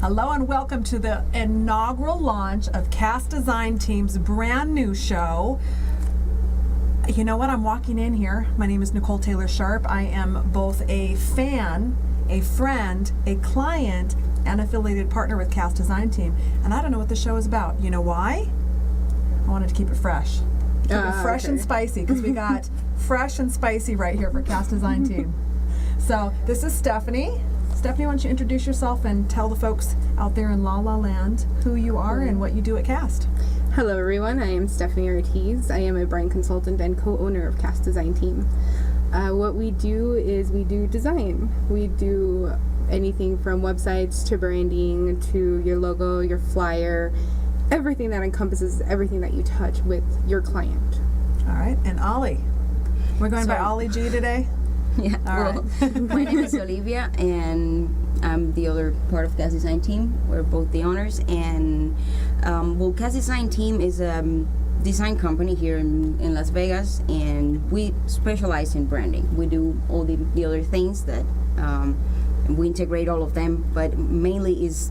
Hello and welcome to the inaugural launch of Cast Design Team's brand new show. You know what? I'm walking in here. My name is Nicole Taylor Sharp. I am both a fan, a friend, a client, and affiliated partner with Cast Design Team. And I don't know what the show is about. You know why? I wanted to keep it fresh. Keep it fresh and spicy, because we got fresh and spicy right here for Cast Design Team. So this is Stephanie. Stephanie, why don't you introduce yourself and tell the folks out there in La La Land who you are and what you do at Cast. Hello everyone, I am Stephanie Ortiz. I am a brand consultant and co-owner of Cast Design Team. What we do is we do design. We do anything from websites to branding to your logo, your flyer, everything that encompasses everything that you touch with your client. All right, and Ollie. We're going by Ollie G today? Yeah, All right. My name is Olivia, and I'm the other part of Cast Design Team. We're both the owners, and Cast Design Team is a design company here in Las Vegas, and we specialize in branding. We do all the other things that we integrate all of them, but mainly is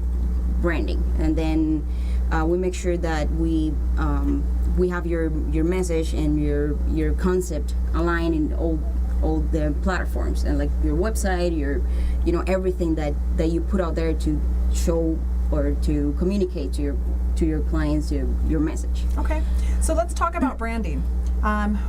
branding, and then we make sure that we have your message and your concept aligned in all the platforms, and like your website, your everything that you put out there to show or to communicate to your clients your message. Okay, so let's talk about branding.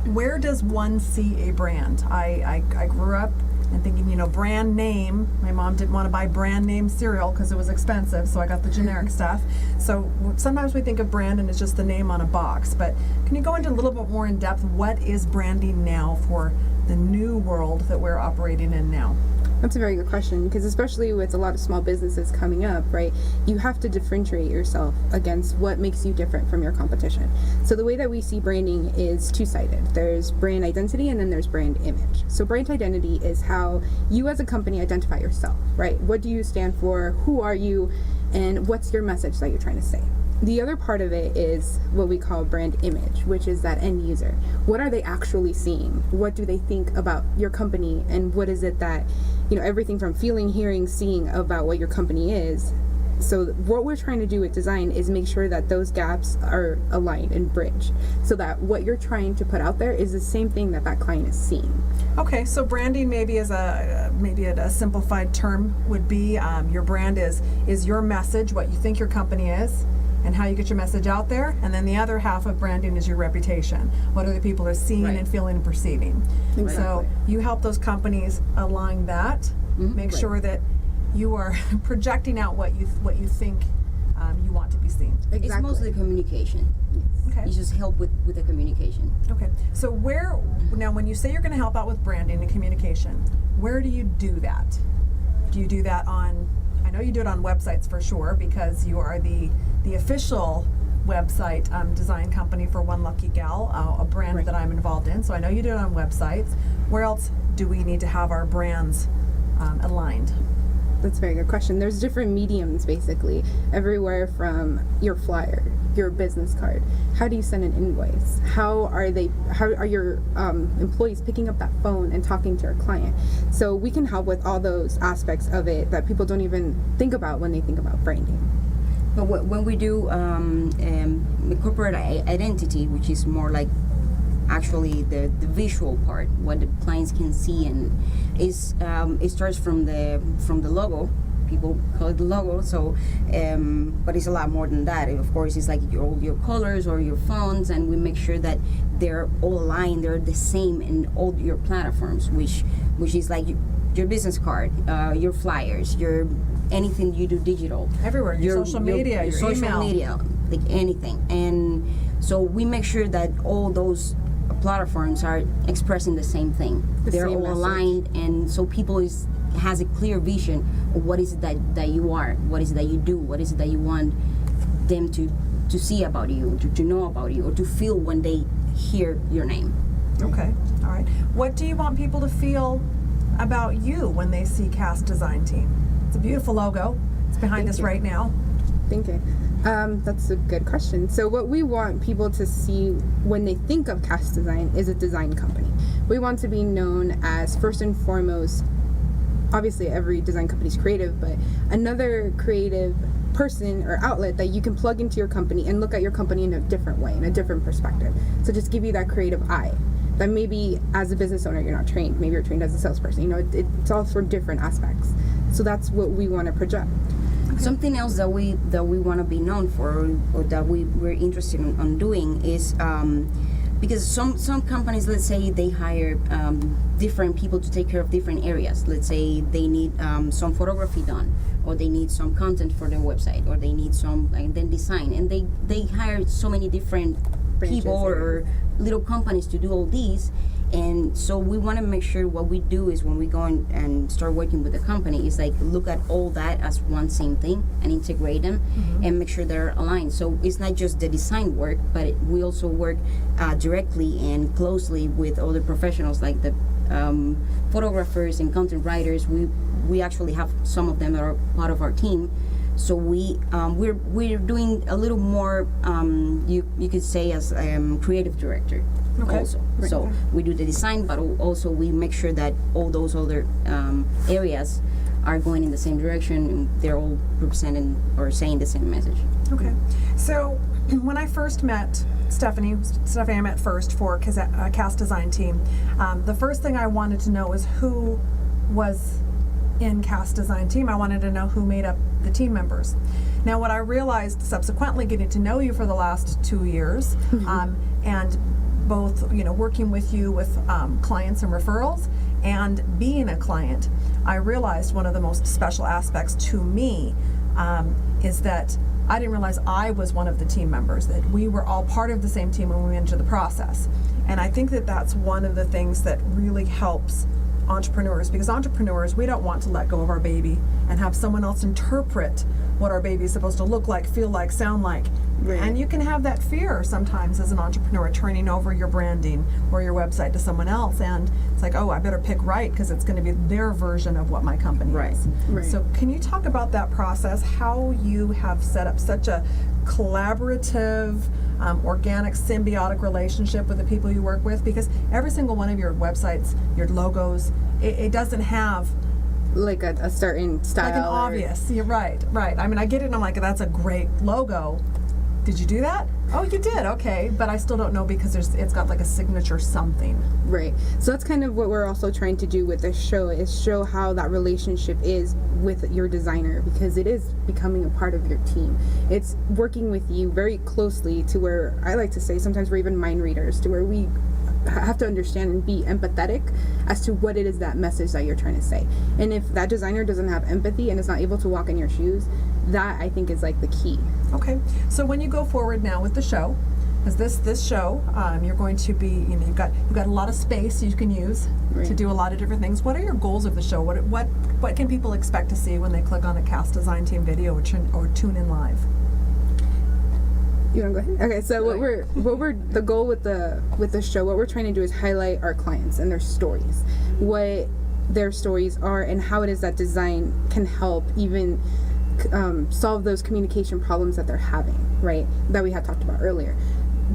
Where does one see a brand? I grew up and thinking, brand name. My mom didn't want to buy brand name cereal because it was expensive, so I got the generic stuff. So sometimes we think of brand and it's just the name on a box, but can you go into a little bit more in depth? What is branding now for the new world that we're operating in now? That's a very good question, because especially with a lot of small businesses coming up, right, you have to differentiate yourself against what makes you different from your competition. So the way that we see branding is two-sided. There's brand identity and then there's brand image. So brand identity is how you as a company identify yourself, right? What do you stand for? Who are you? And what's your message that you're trying to say? The other part of it is what we call brand image, which is that end user. What are they actually seeing? What do they think about your company? And what is it that, everything from feeling, hearing, seeing about what your company is. So what we're trying to do with design is make sure that those gaps are aligned and bridged, so that what you're trying to put out there is the same thing that client is seeing. Okay, so branding maybe is a simplified term would be your brand is your message, what you think your company is, and how you get your message out there. And then the other half of branding is your reputation. What other people are seeing and feeling and perceiving. Exactly. So you help those companies align that, make sure that you are projecting out what you think you want to be seen. Exactly. It's mostly communication. Okay. You just help with the communication. Okay. So now when you say you're going to help out with branding and communication, where do you do that? Do you do that on, I know you do it on websites for sure, because you are the official website design company for One Lucky Gal, a brand that I'm involved in. So I know you do it on websites. Where else do we need to have our brands aligned? That's a very good question. There's different mediums, basically, everywhere from your flyer, your business card. How do you send an invoice? How are your employees picking up that phone and talking to your client? So we can help with all those aspects of it that people don't even think about when they think about branding. But when we do corporate identity, which is more like actually the visual part, what the clients can see, and it starts from the logo. People call it the logo. So, but it's a lot more than that. Of course, it's like all your colors or your fonts, and we make sure that they're all aligned. They're the same in all your platforms, which is like your business card, your flyers, your anything you do digital, Everywhere. Your social media, your social email. media, like anything. And so we make sure that all those platforms are expressing the same thing. They're all aligned, and so people has a clear vision of what is it that you are, what is it that you do, what is it that you want them to see about you, to know about you, or to feel when they hear your name. Okay, all right. What do you want people to feel about you when they see Cast Design Team? It's a beautiful logo. It's behind us right now. Thank you. That's a good question. So what we want people to see when they think of Cast Design is a design company. We want to be known as, first and foremost, obviously every design company is creative, but another creative person or outlet that you can plug into your company and look at your company in a different way, in a different perspective. So just give you that creative eye that maybe as a business owner you're not trained. Maybe you're trained as a salesperson. You know, it's all from different aspects. So that's what we want to project. Something else that we want to be known for, or that we're interested in doing, is because some companies, let's say they hire different people to take care of different areas. Let's say they need some photography done, or they need some content for their website, or they need some then design, and they hire so many different people or little companies to do all these. And so we want to make sure what we do is when we go and start working with the company is like look at all that as one same thing and integrate them and make sure they're aligned. So it's not just the design work, but we also work directly and closely with other professionals like the photographers and content writers. We actually have some of them that are part of our team. So we're doing a little more, you could say, as creative director. Okay. Also. Right. So we do the design, but also we make sure that all those other areas are going in the same direction and they're all representing or saying the same message. Okay. So when I first met Stephanie I met first for Cast Design Team, the first thing I wanted to know is who was in Cast Design Team. I wanted to know who made up the team members. Now, what I realized subsequently, getting to know you for the last 2 years, and both, working with you with clients and referrals, and being a client, I realized one of the most special aspects to me is that I didn't realize I was one of the team members, that we were all part of the same team when we went into the process. And I think that that's one of the things that really helps entrepreneurs, because entrepreneurs, we don't want to let go of our baby and have someone else interpret what our baby is supposed to look like, feel like, sound like. Right. And you can have that fear sometimes as an entrepreneur, turning over your branding or your website to someone else, and it's like, oh, I better pick right because it's going to be their version of what my company is. Right. So can you talk about that process, how you have set up such a collaborative, organic, symbiotic relationship with the people you work with? Because every single one of your websites, your logos, it doesn't have Like a certain style. like an obvious. You're right. I mean, I get it and I'm like, that's a great logo. Did you do that? Oh, you did. Okay, but I still don't know because it's got like a signature something. Right. So that's kind of what we're also trying to do with this show, is show how that relationship is with your designer, because it is becoming a part of your team. It's working with you very closely to where I like to say sometimes we're even mind readers, to where we have to understand and be empathetic as to what it is, that message that you're trying to say. And if that designer doesn't have empathy and is not able to walk in your shoes, that I think is like the key. Okay, so when you go forward now with the show, because this show, you're going to be, you've got a lot of space you can use to do a lot of different things. What are your goals of the show? What can people expect to see when they click on a Cast Design Team video or tune in live? You want to go ahead? Okay, so what we're the goal with the show, what we're trying to do is highlight our clients and their stories, what their stories are, and how it is that design can help even solve those communication problems that they're having, right? That we had talked about earlier.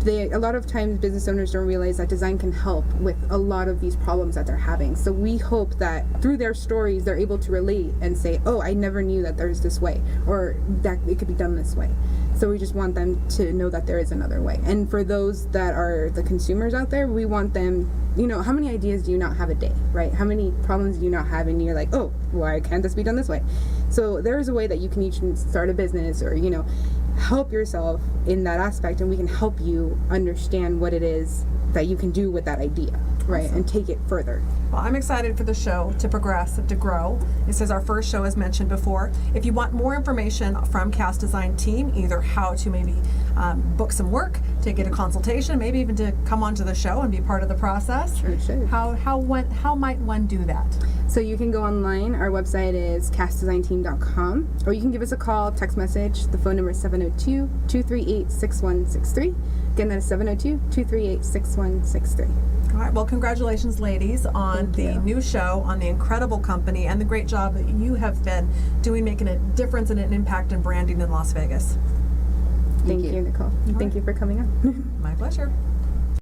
A lot of times business owners don't realize that design can help with a lot of these problems that they're having. So we hope that through their stories, they're able to relate and say, oh, I never knew that there's this way, or that it could be done this way. So we just want them to know that there is another way. And for those that are the consumers out there, we want them, how many ideas do you not have a day, right? How many problems do you not have, and you're like, oh, why can't this be done this way? So there is a way that you can each start a business or, help yourself in that aspect, and we can help you understand what it is that you can do with that idea, right? Awesome. And take it further. Well, I'm excited for the show to progress and to grow. This is our first show, as mentioned before. If you want more information from Cast Design Team, either how to maybe book some work, to get a consultation, maybe even to come onto the show and be part of the process, Sure. how might one do that? So you can go online. Our website is castdesignteam.com, or you can give us a call, text message. The phone number is 702-238-6163. Again, that is 702-238-6163. All right, well, congratulations, ladies, on Thank the you. new show, on the incredible company, and the great job that you have been doing, making a difference and an impact in branding in Las Vegas. Thank you, Nicole. Thank you for coming on. My pleasure.